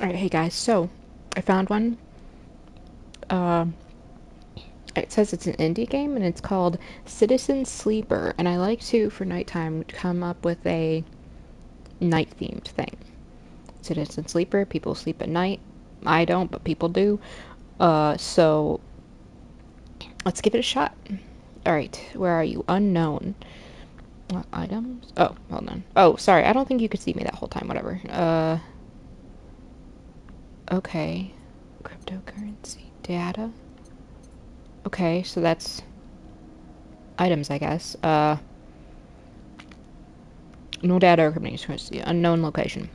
Alright, hey guys, so I found one. Uh, it says it's an indie game and it's called Citizen Sleeper. And I like to, for nighttime, come up with a night themed thing. Citizen Sleeper, people sleep at night. I don't, but people do. So let's give it a shot. Alright, where are you? Unknown. Items? Oh, hold on. Oh, sorry, I don't think you could see me that whole time, whatever. Okay. Cryptocurrency. Data. Okay, so that's items, I guess. No data or cryptocurrency. Unknown location.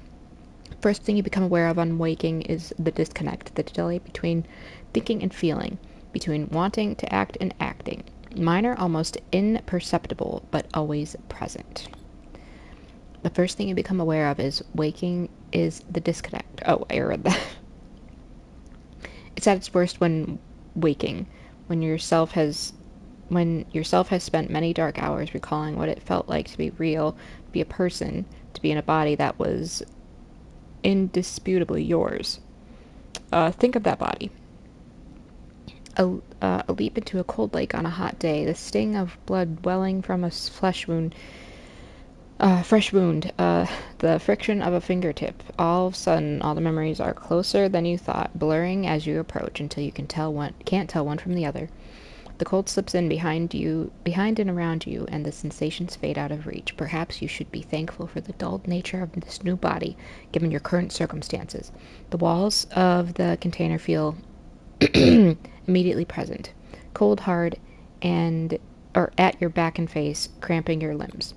First thing you become aware of on waking is the disconnect, the delay between thinking and feeling, between wanting to act and acting. Minor, almost imperceptible, but always present. The first thing you become aware of is waking is the disconnect. Oh, I read that. It's at its worst when waking, when yourself has spent many dark hours recalling what it felt like to be real, to be a person, to be in a body that was indisputably yours. Think of that body. A leap into a cold lake on a hot day, the sting of blood welling from a fresh wound, the friction of a fingertip. All of a sudden, all the memories are closer than you thought, blurring as you approach until you can't tell one from the other. The cold slips in behind and around you, and the sensations fade out of reach. Perhaps you should be thankful for the dulled nature of this new body, given your current circumstances. The walls of the container feel immediately present, cold, hard, and or at your back and face, cramping your limbs.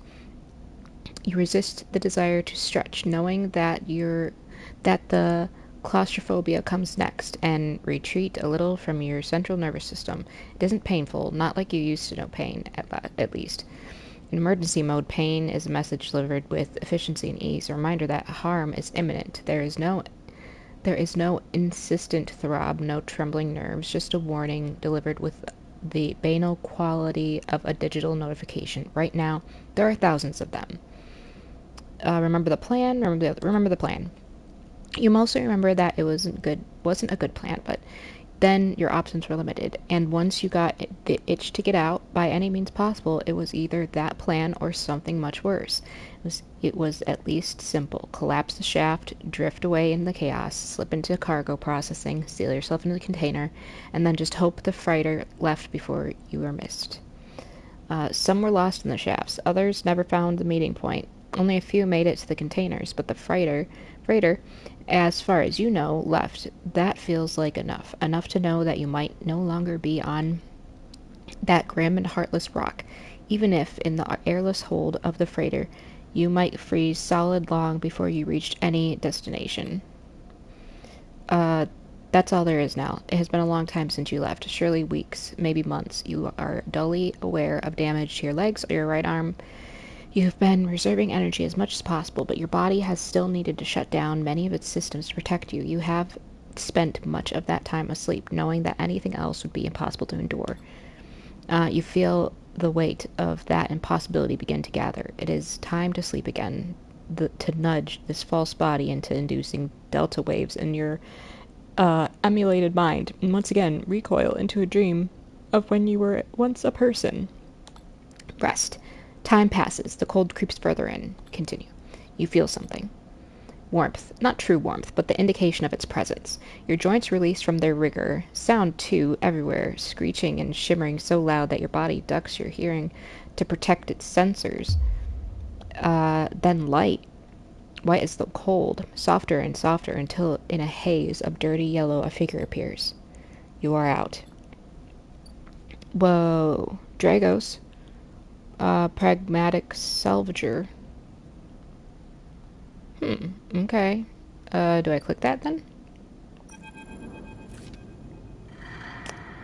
You resist the desire to stretch, knowing that the claustrophobia comes next, and retreat a little from your central nervous system. It isn't painful, not like you used to know pain, at least. In emergency mode, pain is a message delivered with efficiency and ease, a reminder that harm is imminent. There is no insistent throb, no trembling nerves, just a warning delivered with the banal quality of a digital notification. Right now, there are thousands of them. Remember the plan. Remember the plan. You mostly remember that it wasn't a good plan, but then your options were limited. And once you got the itch to get out, by any means possible, it was either that plan or something much worse. It was at least simple. Collapse the shaft, drift away in the chaos, slip into cargo processing, seal yourself into the container, and then just hope the freighter left before you were missed. Some were lost in the shafts. Others never found the meeting point. Only a few made it to the containers, but the freighter, as far as you know, left. That feels like enough. Enough to know that you might no longer be on that grim and heartless rock, even if, in the airless hold of the freighter, you might freeze solid long before you reached any destination. Uh, that's all there is now. It has been a long time since you left. Surely weeks, maybe months. You are dully aware of damage to your legs or your right arm. You have been reserving energy as much as possible, but your body has still needed to shut down many of its systems to protect you. You have spent much of that time asleep, knowing that anything else would be impossible to endure. You feel the weight of that impossibility begin to gather. It is time to sleep again, to nudge this false body into inducing delta waves in your emulated mind, and once again recoil into a dream of when you were once a person. Rest. Time passes. The cold creeps further in. Continue. You feel something. Warmth. Not true warmth, but the indication of its presence. Your joints release from their rigor. Sound, too, everywhere, screeching and shimmering so loud that your body ducks your hearing to protect its sensors. Then light. White as the cold, softer and softer until in a haze of dirty yellow a figure appears. You are out. Whoa. Dragos. Pragmatic salvager. Okay. Do I click that then?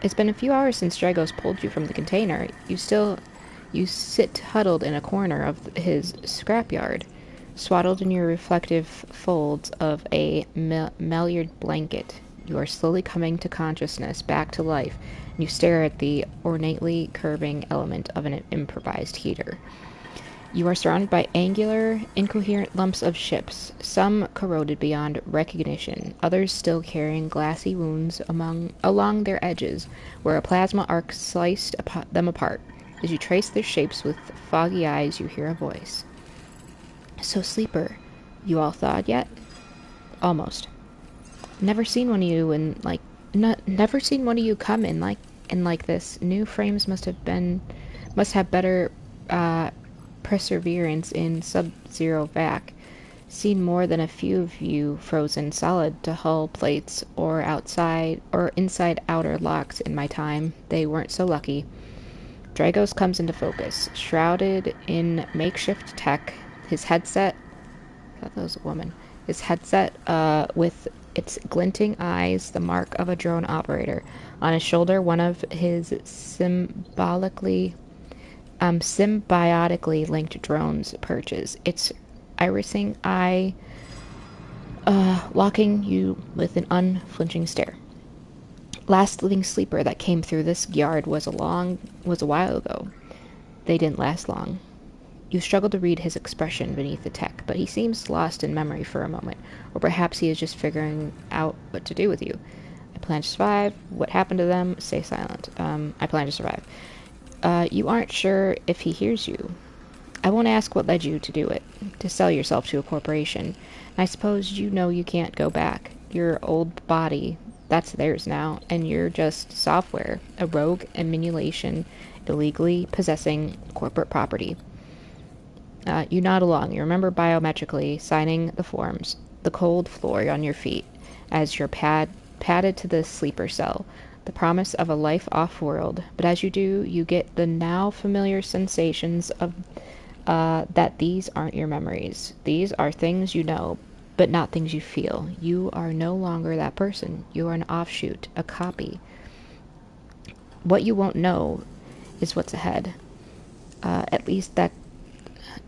It's been a few hours since Dragos pulled you from the container. You sit huddled in a corner of his scrapyard, swaddled in your reflective folds of a Maillard blanket. You are slowly coming to consciousness, back to life, and you stare at the ornately curving element of an improvised heater. You are surrounded by angular, incoherent lumps of ships, some corroded beyond recognition, others still carrying glassy wounds along their edges, where a plasma arc sliced them apart. As you trace their shapes with foggy eyes, you hear a voice. So, Sleeper, you all thawed yet? Almost. Never seen one of you never seen one of you come in like this. New frames must have better uh, perseverance in sub-zero vac. Seen more than a few of you frozen solid to hull plates or outside or inside outer locks in my time. They weren't so lucky. Dragos comes into focus, shrouded in makeshift tech, his headset. I thought that was a woman. His headset, with its glinting eyes, the mark of a drone operator. On his shoulder, one of his symbiotically linked drones perches, its irising eye locking you with an unflinching stare. Last living sleeper that came through this yard was a while ago. They didn't last long. You struggle to read his expression beneath the tech, but he seems lost in memory for a moment, or perhaps he is just figuring out what to do with you. I plan to survive. What happened to them? Stay silent. I plan to survive. You aren't sure if he hears you. I won't ask what led you to do it, to sell yourself to a corporation. I suppose you know you can't go back. Your old body, that's theirs now, and you're just software, a rogue emulation, illegally possessing corporate property. You nod along. You remember biometrically signing the forms, the cold floor on your feet, as you're padded to the sleeper cell, the promise of a life off-world. But as you do, you get the now familiar sensations of that these aren't your memories. These are things you know, but not things you feel. You are no longer that person. You are an offshoot, a copy. What you won't know is what's ahead. At least that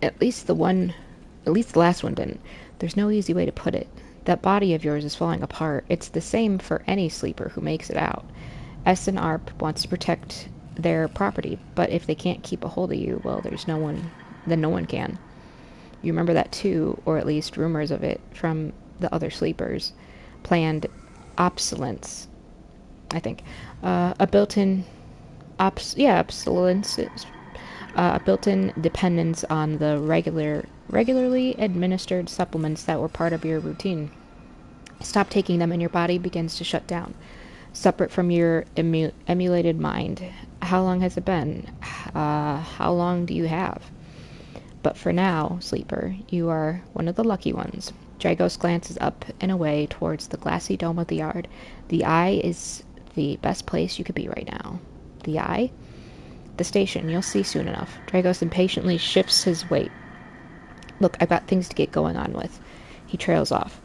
At least the last one didn't. There's no easy way to put it. That body of yours is falling apart. It's the same for any sleeper who makes it out. S&ARP wants to protect their property, but if they can't keep a hold of you, well, then no one can. You remember that too, or at least rumors of it from the other sleepers. Planned obsolescence, I think. A built-in obsolescence, a built-in dependence on the regularly administered supplements that were part of your routine. Stop taking them and your body begins to shut down, separate from your emulated mind. How long has it been? How long do you have? But for now, sleeper, you are one of the lucky ones. Dragos glances up and away towards the glassy dome of the yard. The eye is the best place you could be right now. The eye? The station. You'll see soon enough. Dragos impatiently shifts his weight. Look, I've got things to get going on with. He trails off.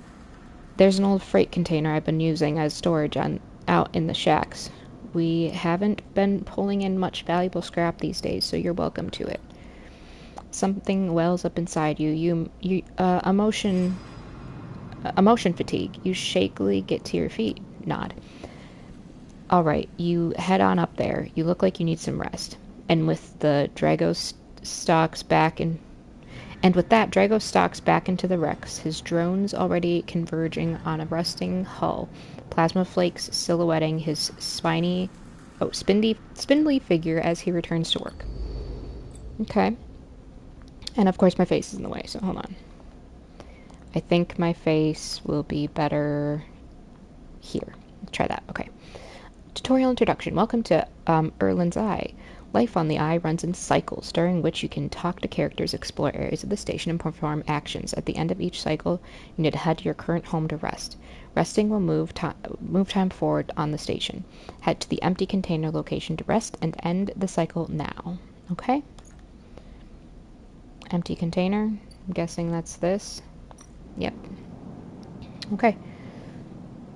There's an old freight container I've been using as storage out in the shacks. We haven't been pulling in much valuable scrap these days, so you're welcome to it. Something wells up inside you. Emotion fatigue. You shakily get to your feet. Nod. All right, you head on up there. You look like you need some rest. And with the Drago stalks back in, and with that, Drago stalks back into the Rex, his drones already converging on a rusting hull, plasma flakes silhouetting his spindly figure as he returns to work. Okay. And of course my face is in the way, so hold on. I think my face will be better here. Let's try that. Okay. Tutorial introduction. Welcome to Erlin's Eye. Life on the Eye runs in cycles, during which you can talk to characters, explore areas of the station, and perform actions. At the end of each cycle, you need to head to your current home to rest. Resting will move time forward on the station. Head to the empty container location to rest and end the cycle now. Okay? Empty container. I'm guessing that's this. Yep. Okay.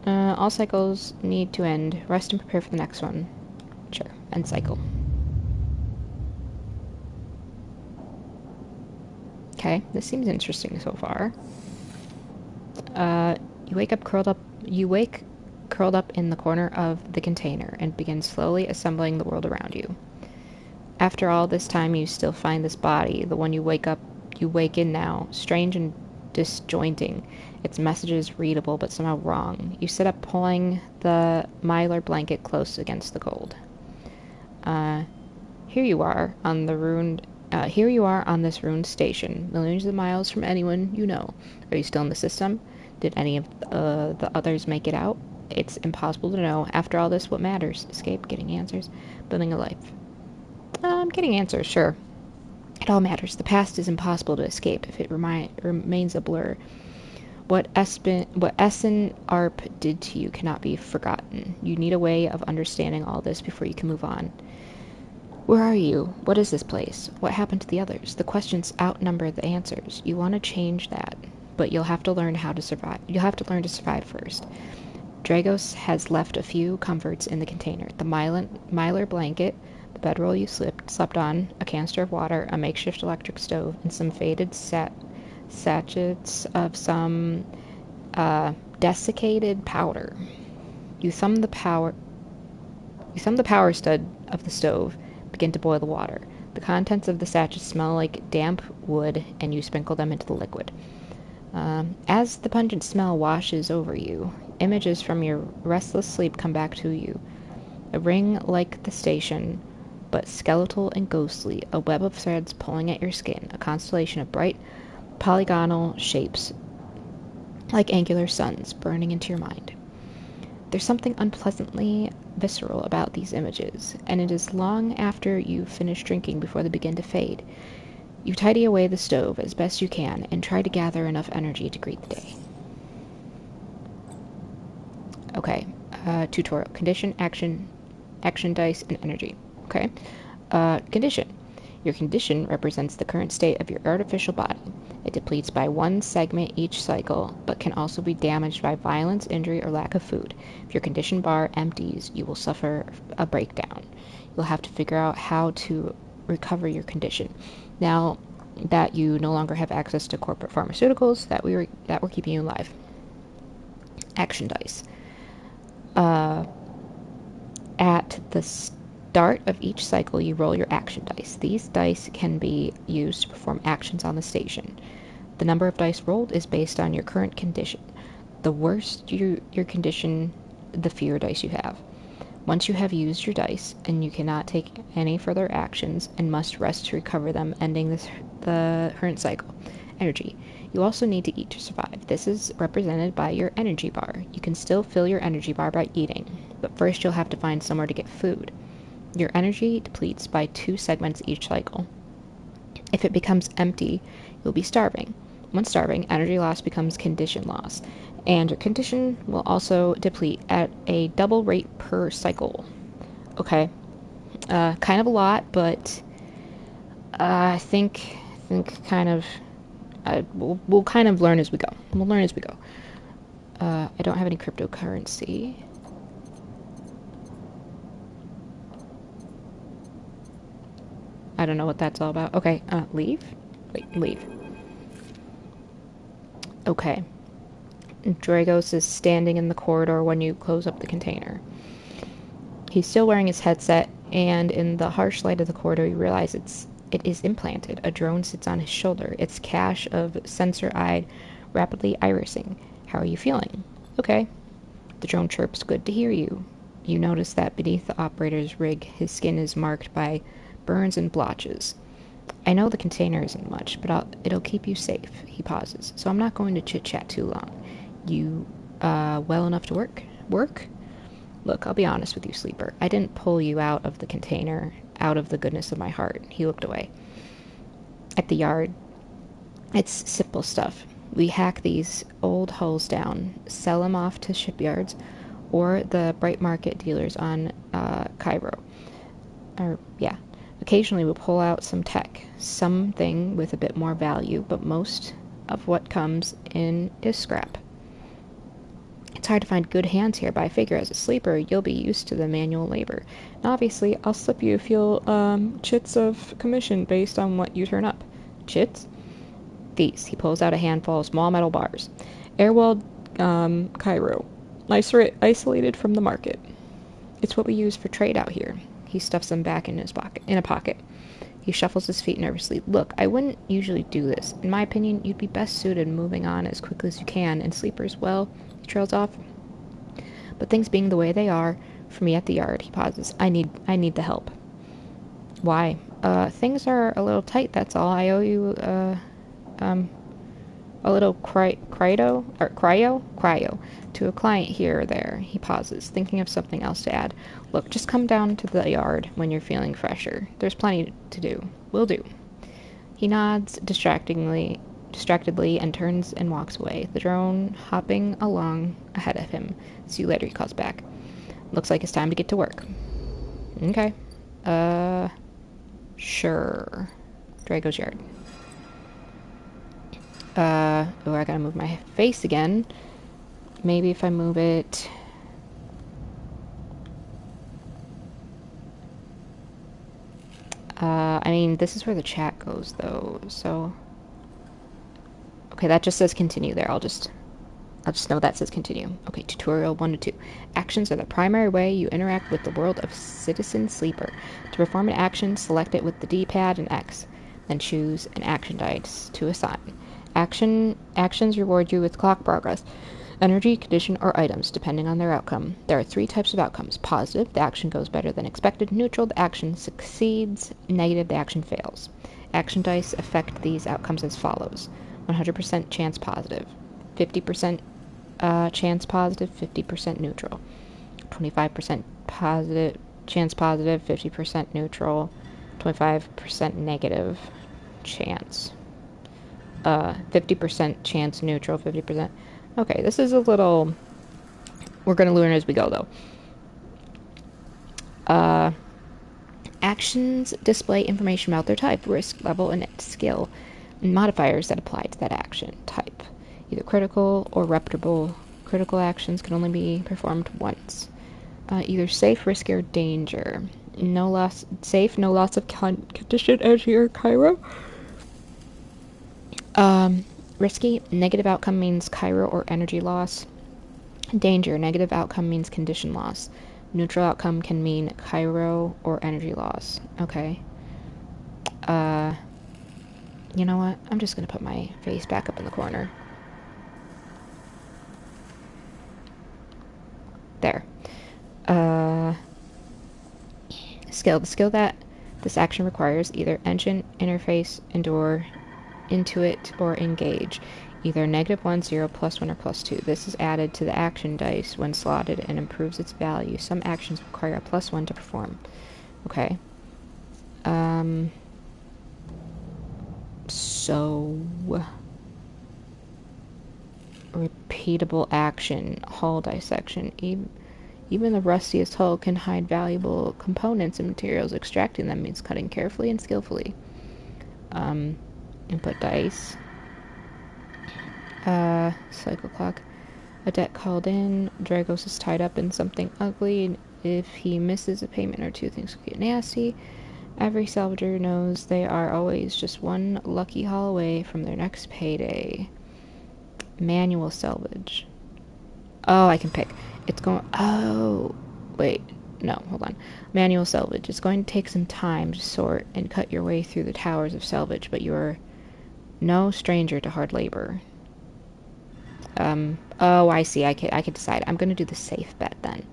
All cycles need to end. Rest and prepare for the next one. Sure. End cycle. Okay, this seems interesting so far. You wake curled up in the corner of the container and begin slowly assembling the world around you. After all this time, you still find this body, the one you wake in now, strange and disjointing. Its messages readable but somehow wrong. You sit up, pulling the mylar blanket close against the cold. Uh, here you are on the ruined. Here you are on this ruined station, millions of miles from anyone you know. Are you still in the system? Did any of the others make it out? It's impossible to know. After all this, what matters? Escape, getting answers, building a life. Getting answers, sure. It all matters. The past is impossible to escape if it remains a blur. What Essen Arp did to you cannot be forgotten. You need a way of understanding all this before you can move on. Where are you? What is this place? What happened to the others? The questions outnumber the answers. You want to change that, but you'll have to learn how to survive. You'll have to learn to survive first. Dragos has left a few comforts in the container. The mylar blanket, the bedroll you slept on, a canister of water, a makeshift electric stove, and some faded sachets of some desiccated powder. You thumb the power stud of the stove, begin to boil the water. The contents of the sachets smell like damp wood, and you sprinkle them into the liquid. As the pungent smell washes over you, images from your restless sleep come back to you. A ring like the station, but skeletal and ghostly, a web of threads pulling at your skin, a constellation of bright, polygonal shapes like angular suns burning into your mind. There's something unpleasantly visceral about these images, and it is long after you've finished drinking before they begin to fade. You tidy away the stove as best you can and try to gather enough energy to greet the day. Okay, tutorial. Condition, action dice, and energy. Okay. Condition. Your condition represents the current state of your artificial body. It depletes by one segment each cycle, but can also be damaged by violence, injury, or lack of food. If your condition bar empties, you will suffer a breakdown. You'll have to figure out how to recover your condition. Now that you no longer have access to corporate pharmaceuticals that were keeping you alive. Action dice. At the start of each cycle, you roll your action dice. These dice can be used to perform actions on the station. The number of dice rolled is based on your current condition. The worse your condition, the fewer dice you have. Once you have used your dice, and you cannot take any further actions and must rest to recover them, ending the current cycle. Energy. You also need to eat to survive. This is represented by your energy bar. You can still fill your energy bar by eating, but first you'll have to find somewhere to get food. Your energy depletes by 2 segments each cycle. If it becomes empty, you'll be starving. When starving, energy loss becomes condition loss, and your condition will also deplete at a double rate per cycle. Okay, kind of a lot, but I think kind of we'll kind of learn as we go. We'll learn as we go. I don't have any cryptocurrency. I don't know what that's all about. Okay, leave? Wait, leave. Okay. Dragos is standing in the corridor when you close up the container. He's still wearing his headset, and in the harsh light of the corridor, you realize it is implanted. A drone sits on his shoulder, its cache of sensor-eyed, rapidly irising. How are you feeling? Okay. The drone chirps, good to hear you. You notice that beneath the operator's rig, his skin is marked by burns and blotches. I know the container isn't much, but it'll keep you safe. He pauses, so I'm not going to chit-chat too long. You, well enough to work? Work? Look, I'll be honest with you, Sleeper. I didn't pull you out of the container out of the goodness of my heart. He looked away. At the yard, it's simple stuff. We hack these old hulls down, sell them off to shipyards, or the bright market dealers on Cairo. Occasionally we'll pull out some tech, something with a bit more value, but most of what comes in is scrap. It's hard to find good hands here, but I figure as a sleeper, you'll be used to the manual labor. And obviously, I'll slip you a few chits of commission based on what you turn up. Chits? These. He pulls out a handful of small metal bars. Airwell Cairo. Isolated from the market. It's what we use for trade out here. He stuffs them back in a pocket. He shuffles his feet nervously. Look, I wouldn't usually do this. In my opinion, you'd be best suited moving on as quickly as you can, and sleepers, well, he trails off. But things being the way they are, for me at the yard, he pauses. I need the help. Why? Things are a little tight, that's all. I owe you, a little cryo to a client here or there. He pauses, thinking of something else to add. Look, just come down to the yard when you're feeling fresher. There's plenty to do. Will do. He nods distractedly and turns and walks away, the drone hopping along ahead of him. See you later, he calls back. Looks like it's time to get to work. Okay. Sure. Drago's yard. I gotta move my face again. Maybe if I move it... I mean, this is where the chat goes, though, so... Okay, that just says continue there. I'll just know that says continue. Okay, tutorial 1 to 2. Actions are the primary way you interact with the world of Citizen Sleeper. To perform an action, select it with the D-pad and X. Then choose an action dice to assign. Actions reward you with clock progress, energy, condition, or items, depending on their outcome. There are 3 types of outcomes. Positive, the action goes better than expected. Neutral, the action succeeds. Negative, the action fails. Action dice affect these outcomes as follows. 100% chance positive. 50% chance positive, 50% neutral. 25% positive, chance positive, 50% neutral. 25% negative chance. 50% chance neutral, 50%. Okay, this is a little... We're going to learn as we go, though. Actions display information about their type, risk level, and skill, and modifiers that apply to that action type. Either critical or reputable. Critical actions can only be performed once. Either safe, risky, or danger. No loss... Safe, no loss of condition, energy, or Cairo. Risky, negative outcome means Cairo or energy loss. Danger, negative outcome means condition loss. Neutral outcome can mean Cairo or energy loss. Okay. You know what? I'm just gonna put my face back up in the corner. There. Skill. The skill that this action requires either engine, interface, endure, intuit, or engage. Either -1, 0, +1, or +2. This is added to the action dice when slotted and improves its value. Some actions require a +1 to perform. Okay. So... Repeatable action. Hull dissection. Even the rustiest hull can hide valuable components and materials. Extracting them means cutting carefully and skillfully. Input dice. Cycle clock. A debt called in. Dragos is tied up in something ugly. If he misses a payment or two, things will get nasty. Every salvager knows they are always just one lucky haul away from their next payday. Manual salvage. Oh, I can pick. It's going... Oh, wait. No, hold on. Manual salvage. It's going to take some time to sort and cut your way through the towers of salvage, but you're no stranger to hard labor. Oh, I see. I could decide. I'm going to do the safe bet then.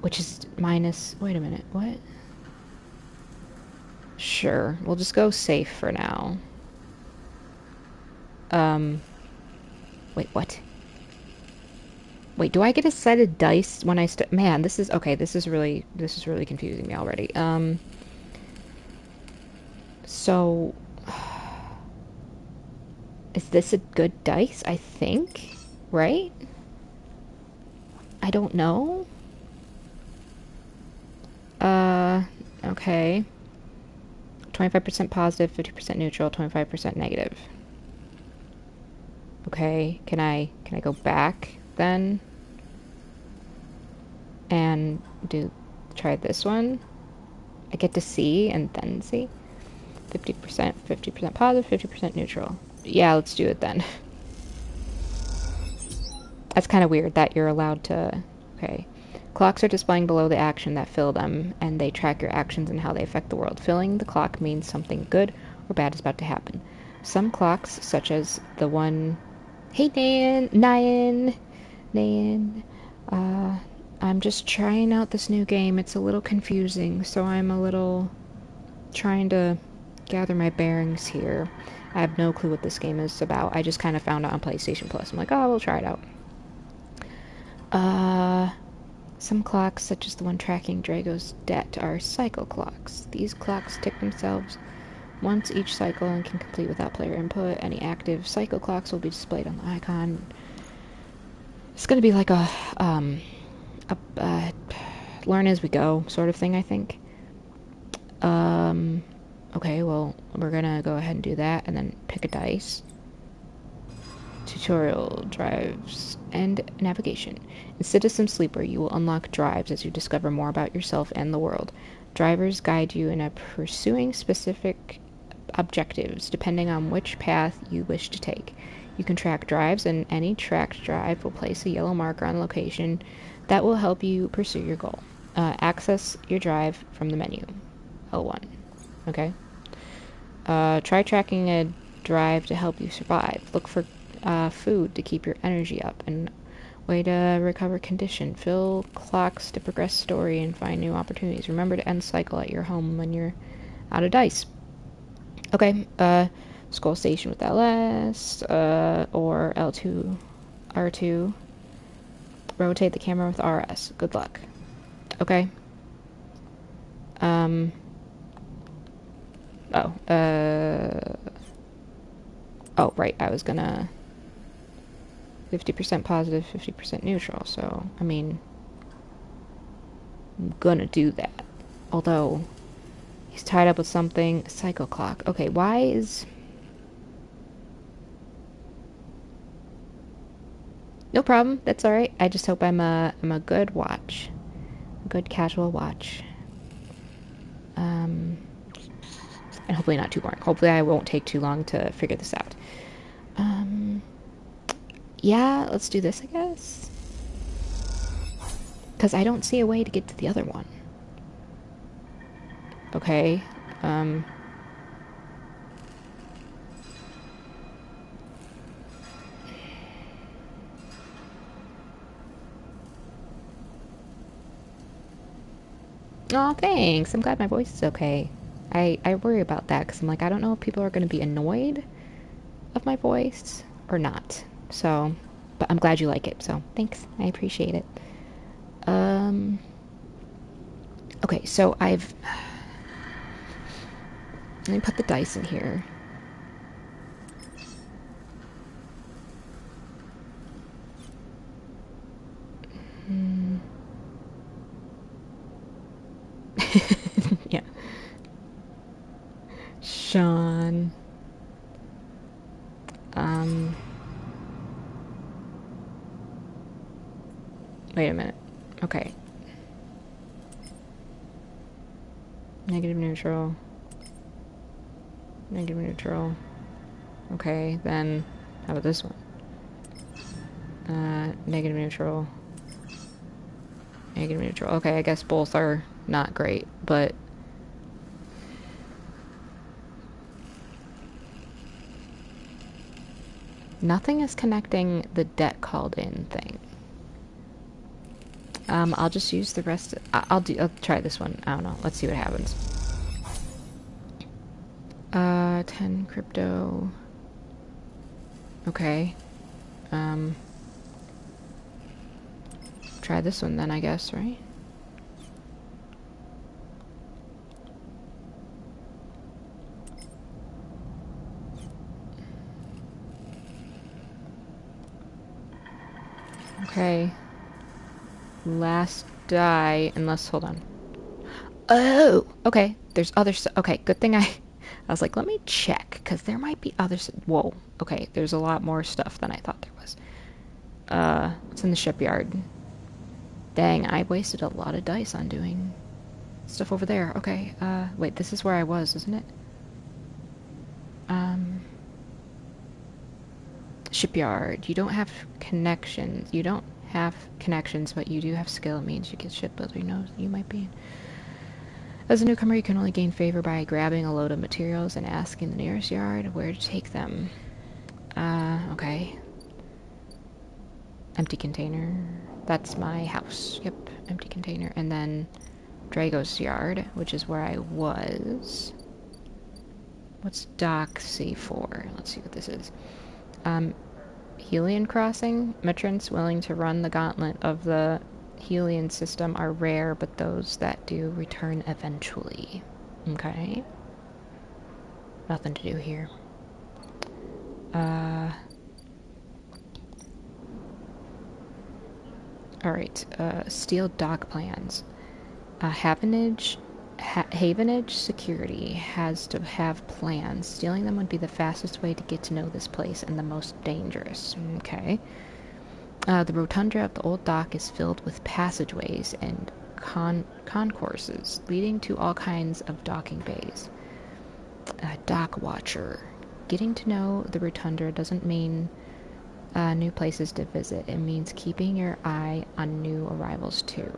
Which is minus... Wait a minute. What? Sure. We'll just go safe for now. Wait, what? Wait, do I get a set of dice when I Man, this is... Okay, this is really confusing me already. So... Is this a good dice? I think. Right? I don't know. Okay. 25% positive, 50% neutral, 25% negative. Okay, can I go back then? And try this one? I get to see and then see? 50% positive, 50% neutral. Yeah, let's do it then. That's kind of weird that you're allowed to... Okay. Clocks are displaying below the action that fill them, and they track your actions and how they affect the world. Filling the clock means something good or bad is about to happen. Some clocks, such as the one... Hey, Nayan. I'm just trying out this new game. It's a little confusing, so I'm a little trying to gather my bearings here. I have no clue what this game is about. I just kind of found it on PlayStation Plus. I'm like, oh, we'll try it out. Some clocks, such as the one tracking Drago's debt, are cycle clocks. These clocks tick themselves once each cycle and can complete without player input. Any active cycle clocks will be displayed on the icon. It's going to be like a learn as we go sort of thing, I think. Okay, well, we're going to go ahead and do that and then pick a dice. Tutorial, drives, and navigation. In Citizen Sleeper, you will unlock drives as you discover more about yourself and the world. Drivers guide you in pursuing specific objectives, depending on which path you wish to take. You can track drives, and any tracked drive will place a yellow marker on the location that will help you pursue your goal. Access your drive from the menu. L1. Okay. Try tracking a drive to help you survive. Look for food to keep your energy up, and way to recover condition. Fill clocks to progress story and find new opportunities. Remember to end cycle at your home when you're out of dice. Okay, scroll station with LS, or L2, R2. Rotate the camera with RS. Good luck. Okay. Oh, right, I was gonna... 50% positive, 50% neutral, so, I mean... I'm gonna do that. Although, he's tied up with something. Cycle clock. Okay, why is... No problem, that's alright. I just hope I'm a good watch. A good casual watch. And hopefully not too boring. Hopefully I won't take too long to figure this out. Yeah, let's do this, I guess. Because I don't see a way to get to the other one. Okay, Aw, thanks. I'm glad my voice is okay. I worry about that because I'm like, I don't know if people are going to be annoyed of my voice or not. So, but I'm glad you like it. So, thanks. I appreciate it. Okay, so let me put the dice in here. Yeah. Sean. Wait a minute. Okay. Negative neutral. Negative neutral. Okay, then how about this one? Negative neutral. Negative neutral. Okay, I guess both are not great, but... Nothing is connecting the debt called in thing. I'll just use the rest. I'll try this one. I don't know. Let's see what happens. 10 crypto. Okay. Try this one then, I guess, right? Okay. Last die, unless, hold on. Oh! Okay, there's other stuff. Okay, good thing I was like, let me check, because there might be other... Whoa. Okay, there's a lot more stuff than I thought there was. It's in the shipyard. Dang, I wasted a lot of dice on doing stuff over there. Okay, wait, this is where I was, isn't it? Shipyard. You don't have connections. You don't have connections, but you do have skill. It means you get shipbuilder. You know you might be. As a newcomer, you can only gain favor by grabbing a load of materials and asking the nearest yard where to take them. Okay. Empty container. That's my house. Yep, empty container. And then Drago's yard, which is where I was. What's dock C4? Let's see what this is. Helion crossing. Migrants willing to run the gauntlet of the Helion system are rare, but those that do return eventually. Okay. Nothing to do here. Alright, steel dock plans. Havenage security has to have plans. Stealing them would be the fastest way to get to know this place and the most dangerous. Okay. The rotunda of the old dock is filled with passageways and concourses leading to all kinds of docking bays. Dock watcher. Getting to know the rotunda doesn't mean new places to visit. It means keeping your eye on new arrivals too.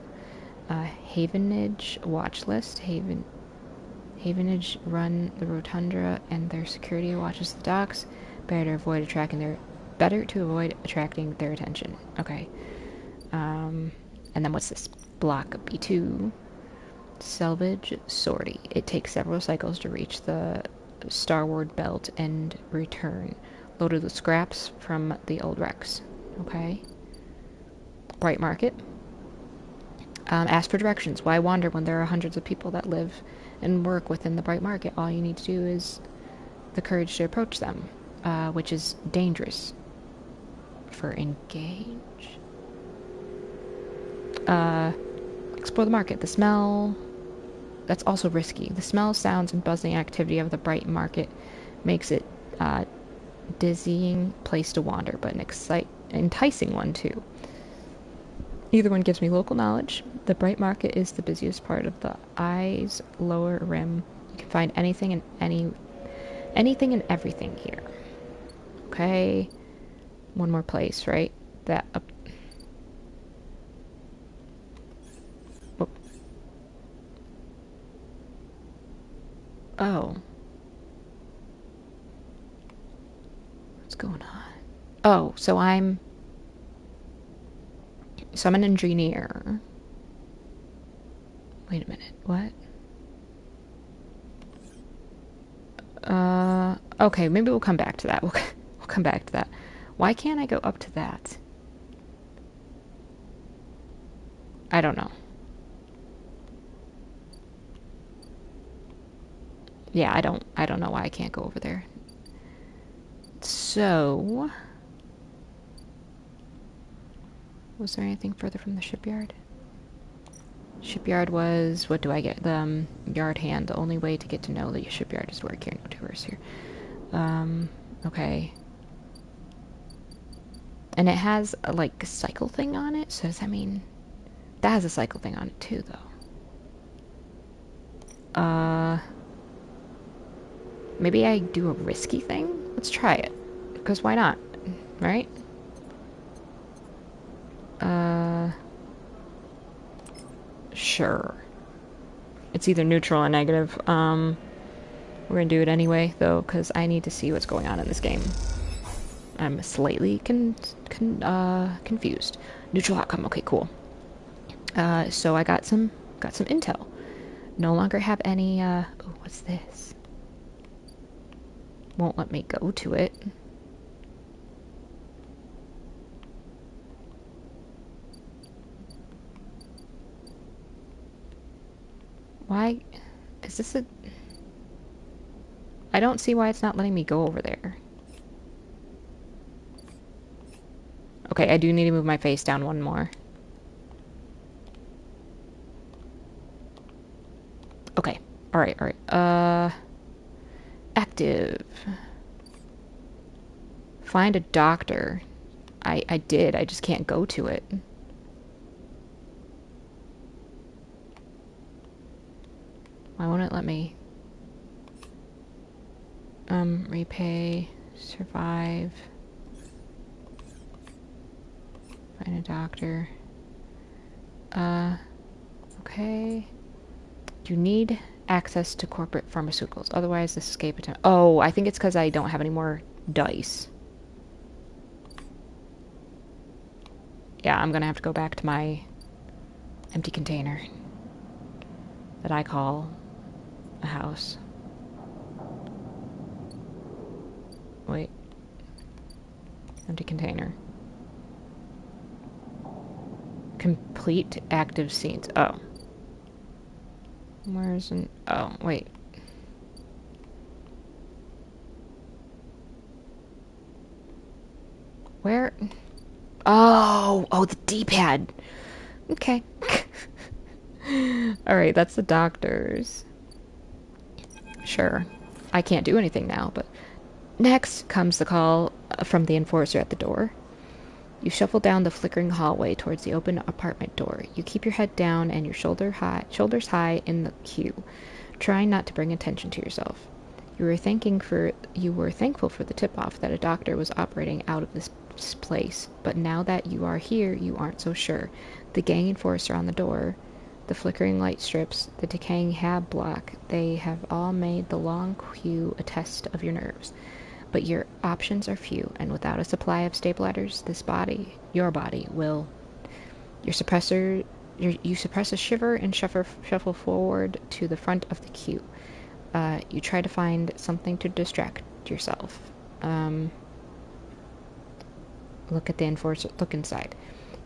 Havenage watch list. Havenage run the rotunda and their security watches the docks. Better to avoid attracting their attention. Okay. And then what's this? Block B2. Salvage sortie. It takes several cycles to reach the starboard belt and return. Loaded with scraps from the old wrecks. Okay. Bright market. Ask for directions. Why wander when there are hundreds of people that live and work within the bright market? All you need to do is the courage to approach them, which is dangerous. For engage. Explore the market. The smell... That's also risky. The smell, sounds, and buzzing activity of the bright market makes it dizzying place to wander, but an enticing one too. Either one gives me local knowledge. The bright market is the busiest part of the eye's lower rim. You can find anything and everything here. Okay. One more place, right? That up. Oh. What's going on? Oh, so I'm an engineer. Wait a minute. What? Okay, maybe we'll come back to that. We'll come back to that. Why can't I go up to that? I don't know. Yeah, I don't know why I can't go over there. So, was there anything further from the shipyard? Shipyard was, what do I get? The yard hand. The only way to get to know the shipyard is work here. No tourists here. Okay. And it has a, like, a cycle thing on it, so does that mean... That has a cycle thing on it too, though. Maybe I do a risky thing? Let's try it. Because why not? Right? Sure. It's either neutral or negative. We're gonna do it anyway, though, because I need to see what's going on in this game. I'm slightly confused. Neutral outcome. Okay, cool. So I got some intel. No longer have any, oh, what's this? Won't let me go to it. Why? Is this a... I don't see why it's not letting me go over there. Okay, I do need to move my face down one more. Okay. Alright, alright. Active. Find a doctor. I did, I just can't go to it. Why won't it let me? Repay, survive. Find a doctor. Okay. You need access to corporate pharmaceuticals. Otherwise, this escape attempt... Oh, I think it's because I don't have any more dice. Yeah, I'm gonna have to go back to my empty container that I call a house. Wait. Empty container. Complete active scenes. Oh. Where's an... Oh, wait. Where? Oh! Oh, the D-pad! Okay. Alright, that's the doctor's. Sure. I can't do anything now, but... Next comes the call from the enforcer at the door. You shuffle down the flickering hallway towards the open apartment door. You keep your head down and your shoulders high in the queue, trying not to bring attention to yourself. You were thankful for the tip-off that a doctor was operating out of this place, but now that you are here, you aren't so sure. The gang enforcer on the door, the flickering light strips, the decaying hab block, they have all made the long queue a test of your nerves. But your options are few, and without a supply of stabilizers, your body will... You suppress a shiver and shuffle forward to the front of the queue. You try to find something to distract yourself. Look at the enforcer. Look inside.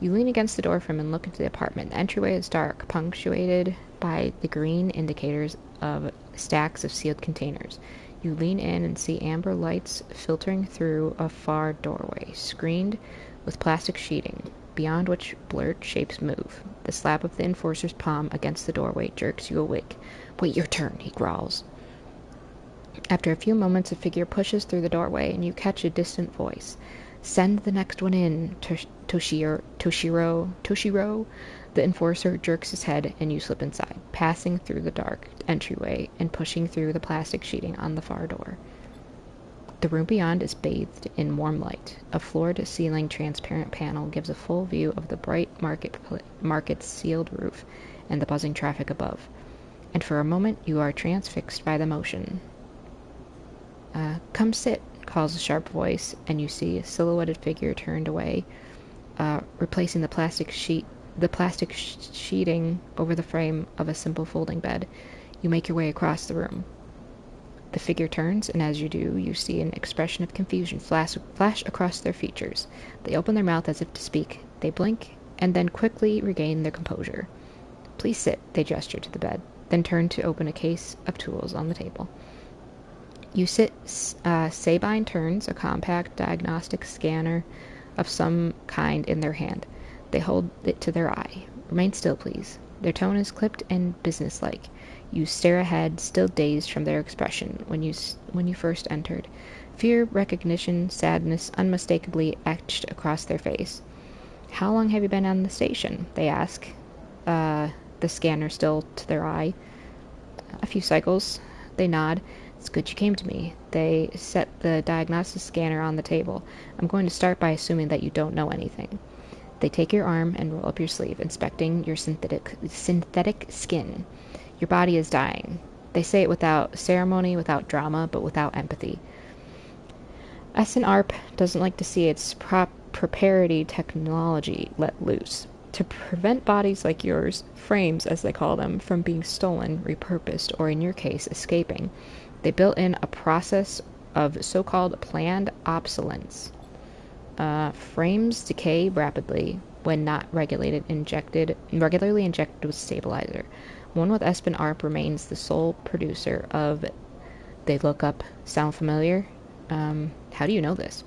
You lean against the doorframe and look into the apartment. The entryway is dark, punctuated by the green indicators of stacks of sealed containers. You lean in and see amber lights filtering through a far doorway, screened with plastic sheeting, beyond which blurred shapes move. The slap of the enforcer's palm against the doorway jerks you awake. "Wait your turn," he growls. After a few moments, a figure pushes through the doorway, and you catch a distant voice. "Send the next one in, Toshiro." The enforcer jerks his head, and you slip inside, passing through the dark entryway and pushing through the plastic sheeting on the far door. The room beyond is bathed in warm light. A floor-to-ceiling transparent panel gives a full view of the bright market's sealed roof and the buzzing traffic above. And for a moment you are transfixed by the motion. "Come sit," calls a sharp voice, and you see a silhouetted figure turned away, replacing the plastic sheeting over the frame of a simple folding bed. You make your way across the room. The figure turns, and as you do, you see an expression of confusion flash across their features. They open their mouth as if to speak. They blink, and then quickly regain their composure. "Please sit," they gesture to the bed, then turn to open a case of tools on the table. You sit. Sabine turns a compact diagnostic scanner of some kind in their hand. They hold it to their eye. "Remain still, please." Their tone is clipped and businesslike. You stare ahead, still dazed from their expression when you first entered. Fear, recognition, sadness unmistakably etched across their face. "How long have you been on the station?" they ask, the scanner still to their eye. "A few cycles." They nod. "It's good you came to me." They set the diagnostic scanner on the table. "I'm going to start by assuming that you don't know anything." They take your arm and roll up your sleeve, inspecting your synthetic skin. "Your body is dying." They say it without ceremony, without drama, but without empathy. S&ARP doesn't like to see its proprietary technology let loose. To prevent bodies like yours, frames as they call them, from being stolen, repurposed, or in your case, escaping, they built in a process of so-called planned obsolescence. Frames decay rapidly when not regularly injected with stabilizer. One with S&ARP remains the sole producer of... They look up. "Sound familiar?" How do you know this?"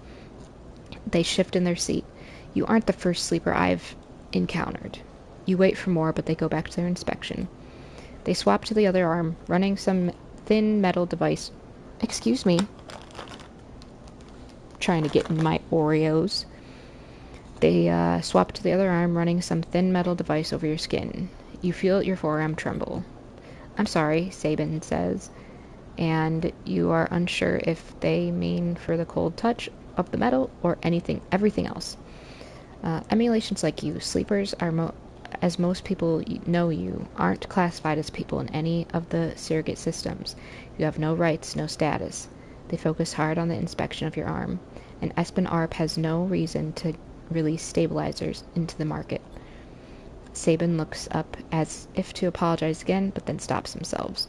They shift in their seat. "You aren't the first sleeper I've encountered." You wait for more, but they go back to their inspection. They swap to the other arm, running some thin metal device. "Excuse me." Trying to get into my Oreos. They swap to the other arm, running some thin metal device over your skin. You feel your forearm tremble. "I'm sorry," Sabin says, and you are unsure if they mean for the cold touch of the metal or everything else. Emulations like you, sleepers, as most people know you, aren't classified as people in any of the surrogate systems. You have no rights, no status. They focus hard on the inspection of your arm, and Espen Arp has no reason to release stabilizers into the market. Sabin looks up as if to apologize again, but then stops themselves.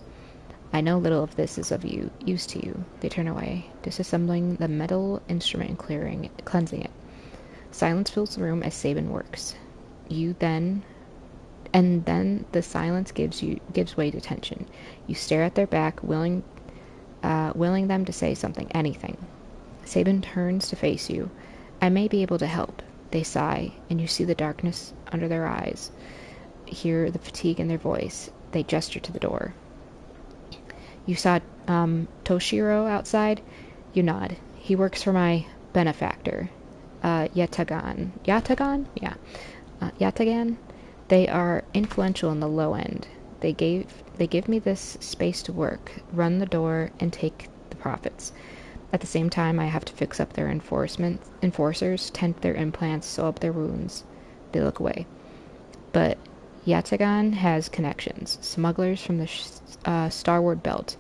I know little of this is of use to you. They turn away, disassembling the metal instrument and cleansing it. Silence fills the room as Sabin works. Then the silence gives way to tension. You stare at their back, willing them to say something, anything. Sabin turns to face you. I may be able to help. They sigh, and you see the darkness under their eyes, hear the fatigue in their voice. They gesture to the door. You saw Toshiro outside? You nod. He works for my benefactor, Yatagan. Yatagan? Yeah. Yatagan? They are influential in the low end. They give me this space to work, run the door, and take the profits. At the same time, I have to fix up their enforcers, tend their implants, sew up their wounds. They look away. But Yatagan has connections. Smugglers from the Starward Belt.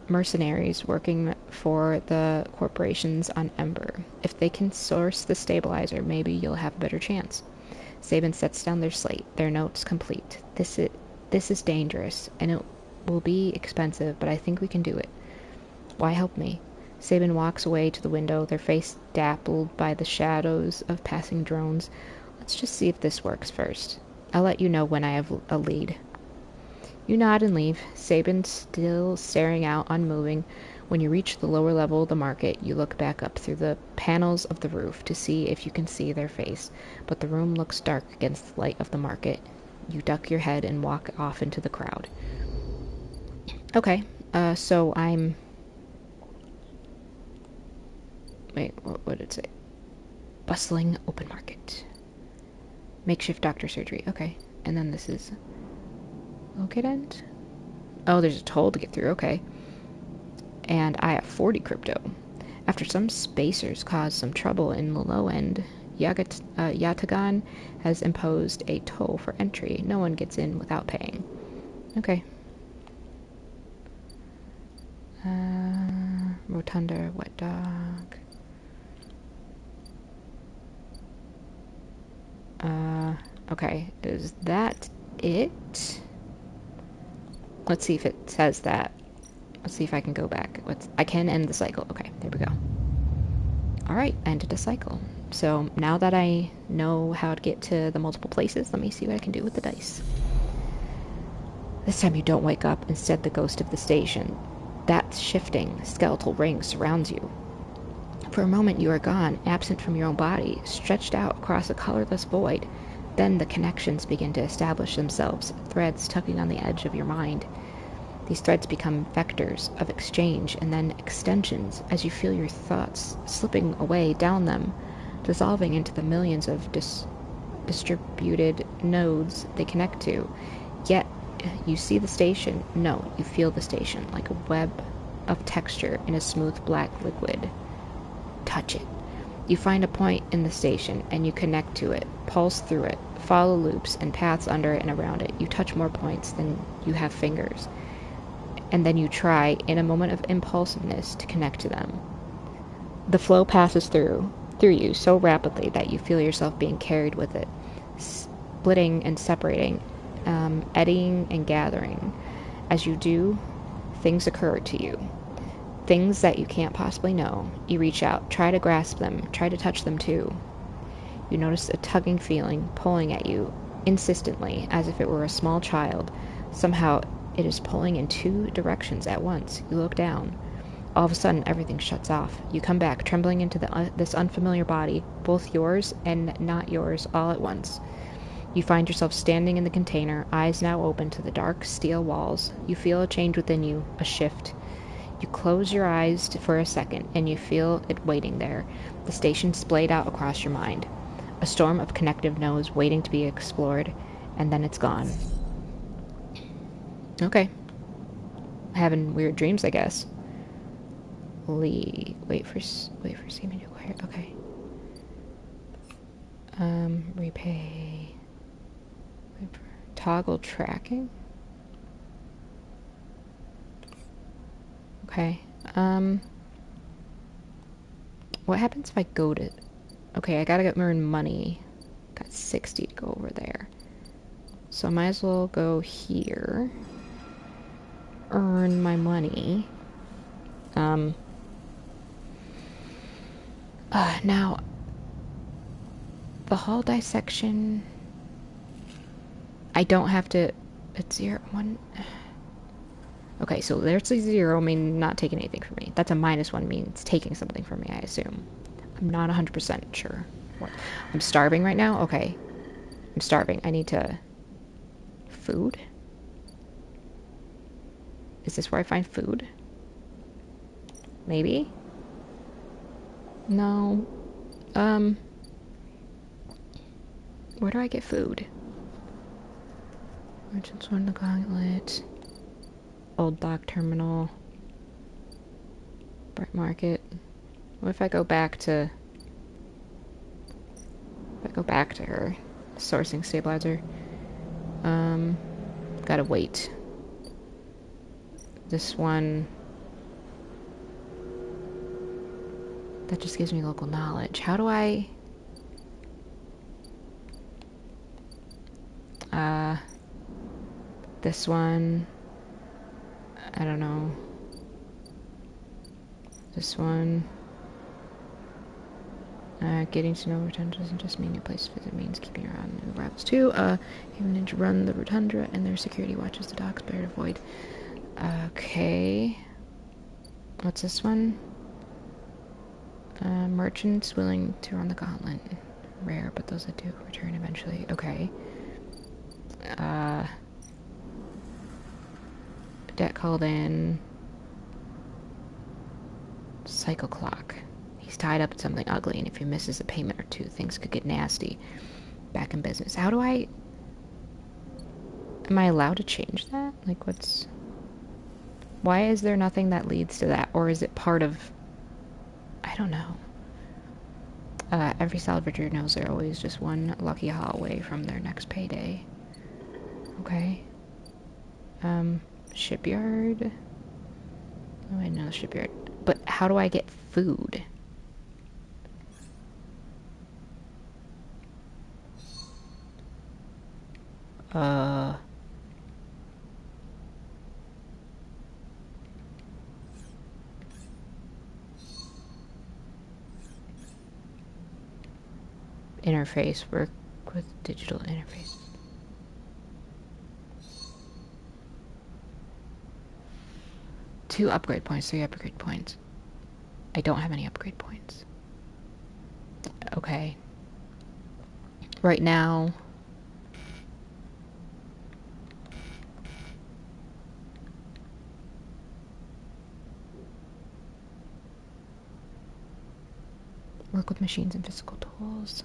Mercenaries working for the corporations on Ember. If they can source the stabilizer, maybe you'll have a better chance. Sabin sets down their slate, their notes complete. This is dangerous, and it will be expensive, but I think we can do it. Why help me? Sabin walks away to the window, their face dappled by the shadows of passing drones. Let's just see if this works first. I'll let you know when I have a lead. You nod and leave, Sabin still staring out, unmoving. When you reach the lower level of the market, you look back up through the panels of the roof to see if you can see their face, but the room looks dark against the light of the market. You duck your head and walk off into the crowd. Okay, so I'm... Wait, what did it say? Bustling open market. Makeshift doctor surgery. Okay, and then this is... Locate end? Oh, there's a toll to get through. Okay. And I have 40 crypto. After some spacers caused some trouble in the low end, Yatagan has imposed a toll for entry. No one gets in without paying. Okay. Rotunda, wet dog. Okay. Is that it? Let's see if it says that. Let's see if I can go back. I can end the cycle. Okay, there we go. Alright, ended a cycle. So now that I know how to get to the multiple places, let me see what I can do with the dice. This time you don't wake up, instead the ghost of the station. That shifting, skeletal ring surrounds you. For a moment you are gone, absent from your own body, stretched out across a colorless void. Then the connections begin to establish themselves, threads tugging on the edge of your mind. These threads become vectors of exchange and then extensions as you feel your thoughts slipping away down them, dissolving into the millions of distributed nodes they connect to. Yet you see the station. No, you feel the station like a web of texture in a smooth black liquid. Touch it. You find a point in the station and you connect to it, pulse through it, follow loops and paths under and around it. You touch more points than you have fingers. And then you try, in a moment of impulsiveness, to connect to them. The flow passes through you so rapidly that you feel yourself being carried with it, splitting and separating, eddying and gathering. As you do, things occur to you. Things that you can't possibly know. You reach out, try to grasp them, try to touch them too. You notice a tugging feeling pulling at you, insistently, as if it were a small child. Somehow it is pulling in two directions at once. You look down. All of a sudden, everything shuts off. You come back, trembling into this unfamiliar body, both yours and not yours, all at once. You find yourself standing in the container, eyes now open to the dark steel walls. You feel a change within you, a shift. You close your eyes for a second, and you feel it waiting there, the station splayed out across your mind. A storm of connective nodes waiting to be explored, and then it's gone. Okay. Having weird dreams, I guess. Wait for seeming to acquire. Okay. Repay. Toggle tracking? Okay. What happens if I go to... Okay, I gotta earn money. Got 60 to go over there. So I might as well go here. Earn my money. Now, the hull dissection... I don't have to... It's 0, 1... Okay, so there's a 0 mean not taking anything from me. That's a -1 means taking something from me, I assume. I'm not 100% sure. What? I'm starving right now? Okay. I'm starving. I need to... Food? Is this where I find food? Maybe? No. Where do I get food? Merchants on the Gauntlet. Old Dock Terminal. Bright Market. What if I go back to... If I go back to her? Sourcing stabilizer. Gotta wait. This one... That just gives me local knowledge. How do I... This one... I don't know. This one... getting to know Rotunda doesn't just mean new place to visit, means keeping around new arrivals too. Even to run the Rotunda and their security watches the docks, better to avoid. Okay. What's this one? Merchants willing to run the gauntlet. Rare, but those that do return eventually. Okay. Debt called in. Cycle clock. He's tied up in something ugly, and if he misses a payment or two, things could get nasty. Back in business. How do I... Am I allowed to change that? Like, what's... Why is there nothing that leads to that? Or is it part of... I don't know. Every salvager knows they're always just one lucky haul away from their next payday. Okay. Shipyard? Oh, I know shipyard. But how do I get food? Interface. Work with digital interface. Two upgrade points, 3 upgrade points. I don't have any upgrade points. Okay. Right now... Work with machines and physical tools.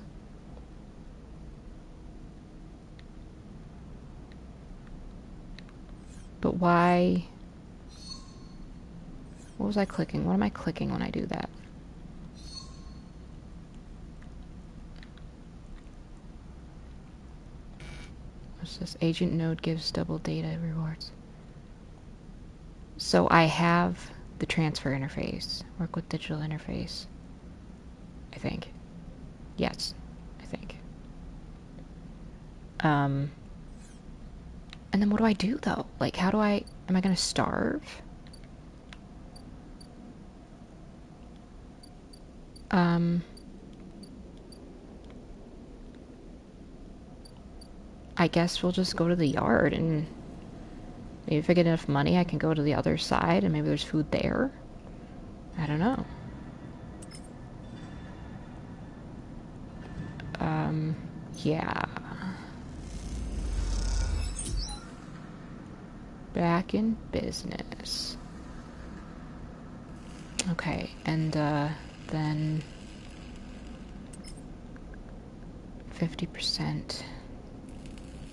But why... What was I clicking? What am I clicking when I do that? What's this? Agent node gives double data rewards. So I have the transfer interface. Work with digital interface. I think. Yes, I think. And then what do I do though? Like, how do I... Am I gonna starve? I guess we'll just go to the yard and maybe if I get enough money I can go to the other side and maybe there's food there. I don't know. Yeah. Back in business. Okay, and then 50%.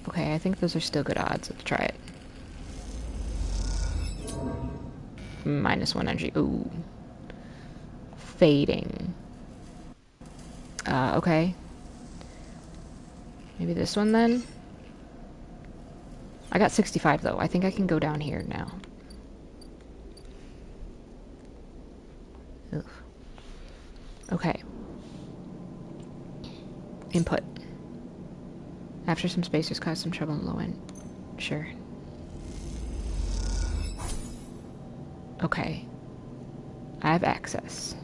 Okay, I think those are still good odds. Let's try it. -1 energy. Ooh. Fading. Okay. Maybe this one then? I got 65 though. I think I can go down here now. Ugh. Okay. Input. After some spacers caused some trouble in low end. Sure. Okay. I have access.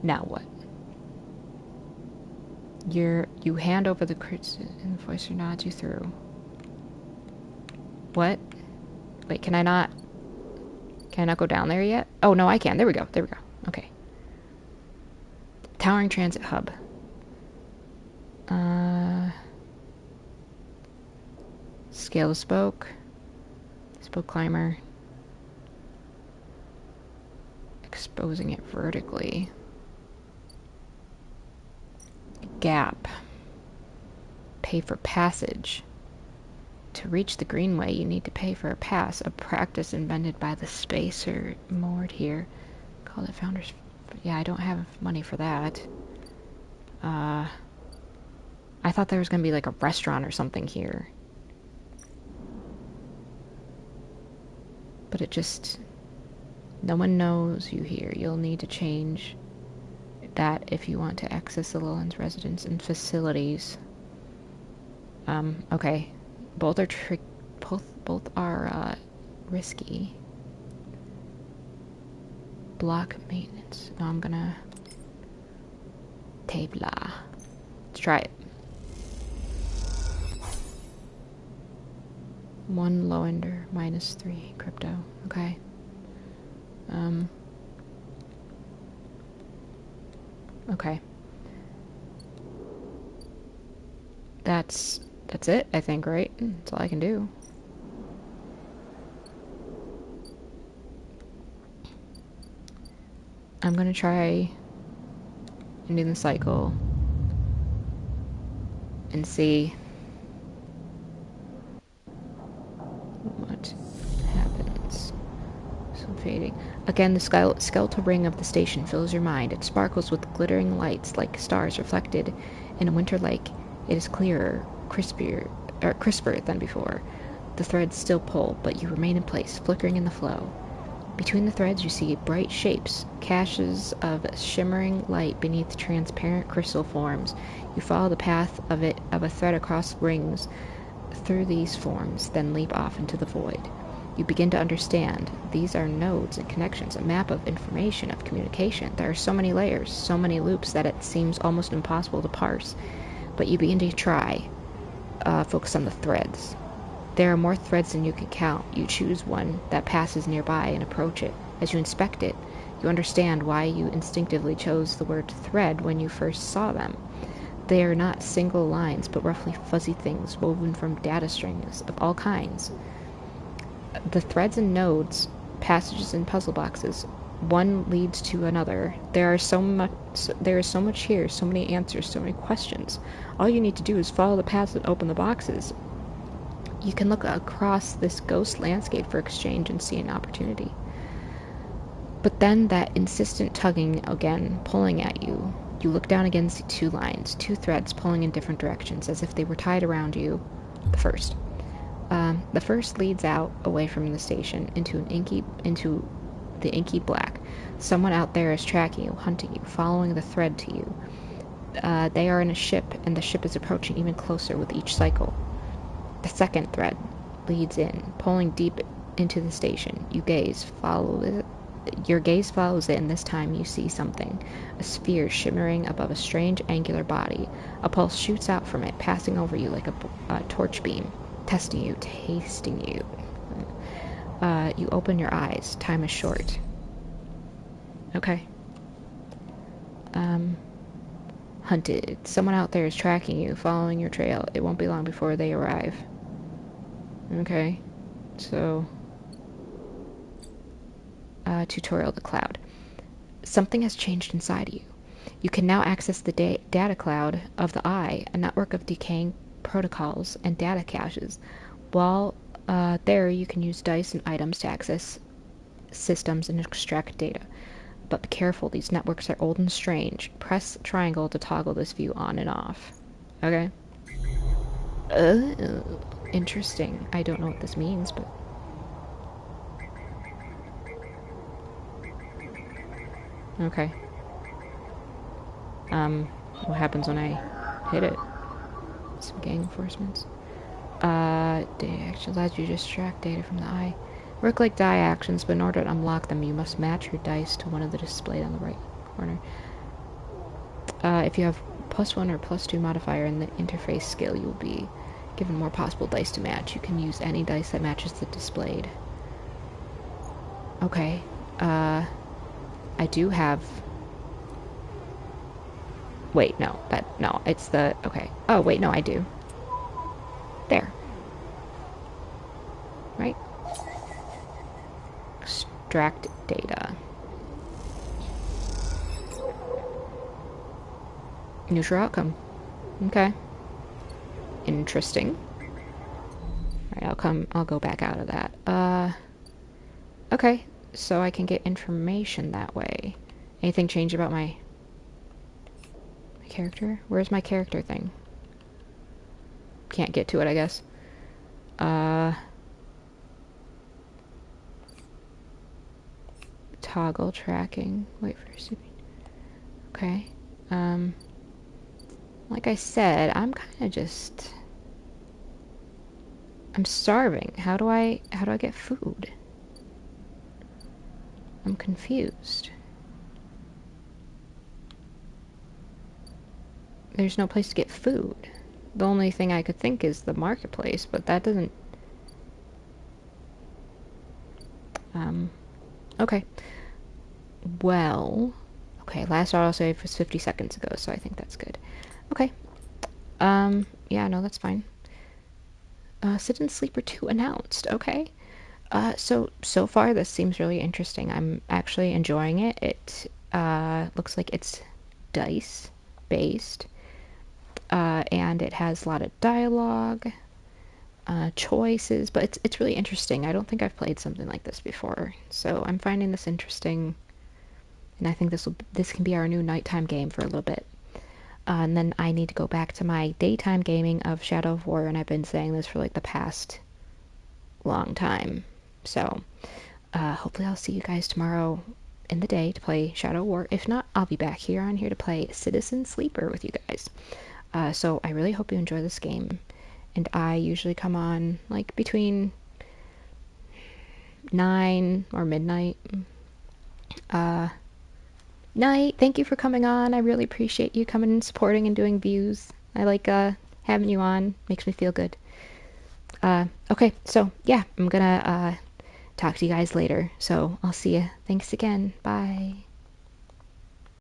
Now what? You hand over the crits and the voicer nods you through. What? Wait, can I not go down there yet? Oh no, I can. There we go. There we go. Okay. Towering transit hub. Scale the spoke. Spoke climber. Exposing it vertically. Gap. Pay for passage. To reach the greenway, you need to pay for a pass, a practice invented by the spacer moored here. Call it founders. Yeah, I don't have money for that. I thought there was gonna be like a restaurant or something here. But it just... No one knows you here. You'll need to change that if you want to access the Lowlands residents and facilities. Okay. Both are both are risky. Block maintenance. No, I'm gonna Tabla. Let's try it. 1 low ender, -3 crypto. Okay. Okay. That's it, I think, right? That's all I can do. I'm gonna try ending the cycle and see what happens. So fading. Again, the skeletal ring of the station fills your mind. It sparkles with glittering lights like stars reflected in a winter lake. It is clearer, crisper than before. The threads still pull, but you remain in place, flickering in the flow. Between the threads you see bright shapes, caches of shimmering light beneath transparent crystal forms. You follow the path of a thread across rings through these forms, then leap off into the void. You begin to understand. These are nodes and connections, a map of information, of communication. There are so many layers, so many loops that it seems almost impossible to parse. But you begin to try. Focus on the threads. There are more threads than you can count. You choose one that passes nearby and approach it. As you inspect it, you understand why you instinctively chose the word thread when you first saw them. They are not single lines, but roughly fuzzy things woven from data strings of all kinds. The threads and nodes, passages and puzzle boxes, one leads to another. There is so much here, so many answers, so many questions. All you need to do is follow the paths and open the boxes. You can look across this ghost landscape for exchange and see an opportunity. But then that insistent tugging again, pulling at you. You look down again and see 2 lines, 2 threads pulling in different directions, as if they were tied around you. The first leads out away from the station into the inky black. Someone out there is tracking you, hunting you, following the thread to you. They are in a ship, and the ship is approaching even closer with each cycle. The second thread leads in, pulling deep into the station. Your gaze follows it, and this time you see something. A sphere shimmering above a strange angular body. A pulse shoots out from it, passing over you like a torch beam, testing you, tasting you. You open your eyes. Time is short. Okay. Hunted. Someone out there is tracking you, following your trail. It won't be long before they arrive. Okay. So... tutorial the cloud. Something has changed inside you. You can now access the data cloud of the eye, a network of decaying protocols and data caches. While there, you can use dice and items to access systems and extract data. But be careful, these networks are old and strange. Press triangle to toggle this view on and off. Okay? Interesting. I don't know what this means, but okay. What happens when I hit it? Some gang enforcements. Data actions allows you to extract data from the eye. Work like die actions, but in order to unlock them, you must match your dice to one of the displayed on the right corner. If you have +1 or +2 modifier in the interface skill, you will be given more possible dice to match. You can use any dice that matches the displayed. Okay. I do have... Wait, no. No, it's the... Okay. Oh, wait, no, I do. There. Right? Extract data. Neutral outcome. Okay. Interesting. Alright, I'll go back out of that. Okay. So I can get information that way. Anything change about my character? Where's my character thing? Can't get to it, I guess. Toggle tracking. Wait for a Okay. Like I said, I'm kind of just... I'm starving. How do I get food? I'm confused. There's no place to get food. The only thing I could think is the marketplace, but that doesn't... Okay. Well... Okay, last autosave was 50 seconds ago, so I think that's good. Okay. Yeah, no, that's fine. Citizen Sleeper 2 announced. Okay. So far this seems really interesting. I'm actually enjoying it. It looks like it's dice based. And it has a lot of dialogue, choices, but it's really interesting. I don't think I've played something like this before, so I'm finding this interesting, and I think this can be our new nighttime game for a little bit. And then I need to go back to my daytime gaming of Shadow of War, and I've been saying this for like the past long time. So hopefully I'll see you guys tomorrow in the day to play Shadow of War. If not, I'll be back here on here to play Citizen Sleeper with you guys. So I really hope you enjoy this game. And I usually come on like between 9 or midnight. Night, thank you for coming on. I really appreciate you coming and supporting and doing views. I like having you on. Makes me feel good. Okay, so yeah, I'm gonna talk to you guys later. So I'll see you. Thanks again. Bye.